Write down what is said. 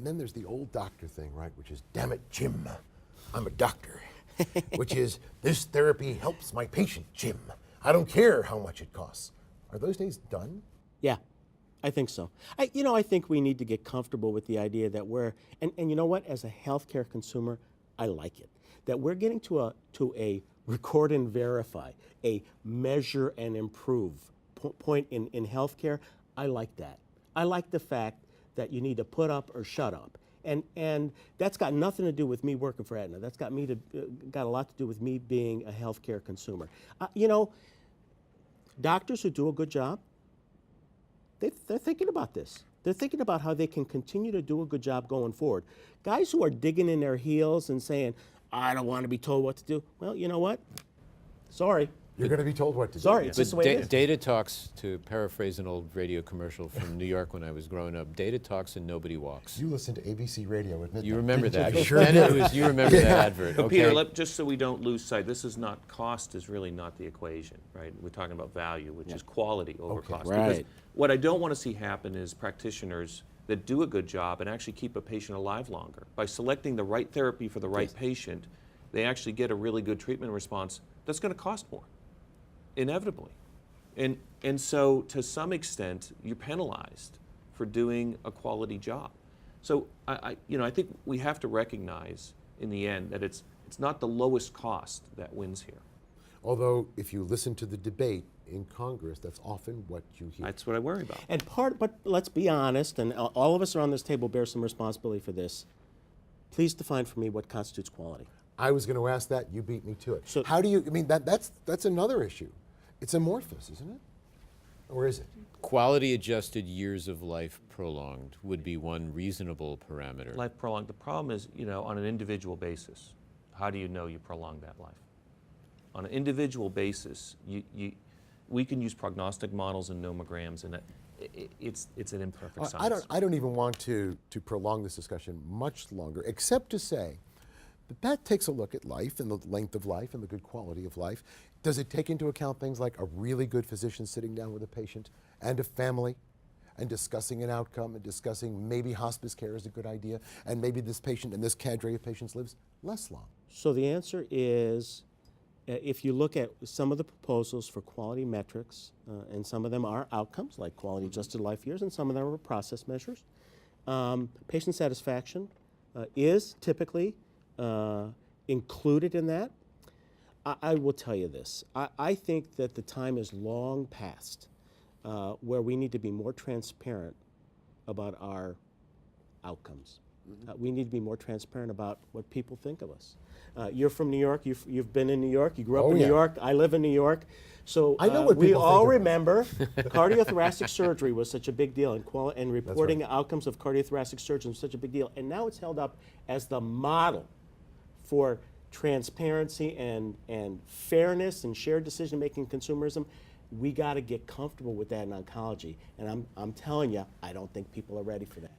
And then there's the old doctor thing, right, which is, damn it, Jim, I'm a doctor. Which is, this therapy helps my patient, Jim. I don't care how much it costs. Are those days done? Yeah, I think so. I think we need to get comfortable with the idea that and you know what, as a healthcare consumer, I like it. That we're getting to a record and verify, a measure and improve point in healthcare. I like that. I like the fact that you need to put up or shut up. And that's got nothing to do with me working for Aetna. That's got a lot to do with me being a healthcare consumer. Doctors who do a good job, they're thinking about this. They're thinking about how they can continue to do a good job going forward. Guys who are digging in their heels and saying, I don't want to be told what to do. Well, you know what? Sorry. You're going to be told what to do. Sorry, it's just the way it is. Data talks, to paraphrase an old radio commercial from New York when I was growing up, data talks and nobody walks. You listen to ABC radio, admit You that. remember that. You sure did. You remember that advert, But okay? Peter, just so we don't lose sight, this is not, cost is really not the equation, right? We're talking about value, which is quality over cost. Right. Because what I don't want to see happen is practitioners that do a good job and actually keep a patient alive longer. By selecting the right therapy for the right patient, they actually get a really good treatment response that's going to cost more, inevitably. And so to some extent, you're penalized for doing a quality job. So I think we have to recognize in the end that it's not the lowest cost that wins here. Although, if you listen to the debate in Congress, that's often what you hear. That's what I worry about. But let's be honest, and all of us around this table bear some responsibility for this. Please define for me what constitutes quality. I was going to ask that. You beat me to it. So, how do you? I mean, that's another issue. It's amorphous, isn't it? Or is it? Quality adjusted years of life prolonged would be one reasonable parameter. Life prolonged. The problem is, on an individual basis, how do you know you prolonged that life? On an individual basis, we can use prognostic models and nomograms, and it's an imperfect science. I don't even want to prolong this discussion much longer, except to say that takes a look at life and the length of life and the good quality of life. Does it take into account things like a really good physician sitting down with a patient and a family and discussing an outcome and discussing maybe hospice care is a good idea and maybe this patient and this cadre of patients lives less long? So the answer is, if you look at some of the proposals for quality metrics, and some of them are outcomes like quality adjusted life years, and some of them are process measures, patient satisfaction is typically included in that. I will tell you this. I think that the time is long past where we need to be more transparent about our outcomes. We need to be more transparent about what people think of us. You're from New York. You've been in New York. You grew up in New York. I live in New York. So I know what we people all think of remember cardiothoracic surgery was such a big deal, and reporting outcomes of cardiothoracic surgeons was such a big deal. And now it's held up as the model for transparency and fairness and shared decision-making consumerism. We got to get comfortable with that in oncology. And I'm telling you, I don't think people are ready for that.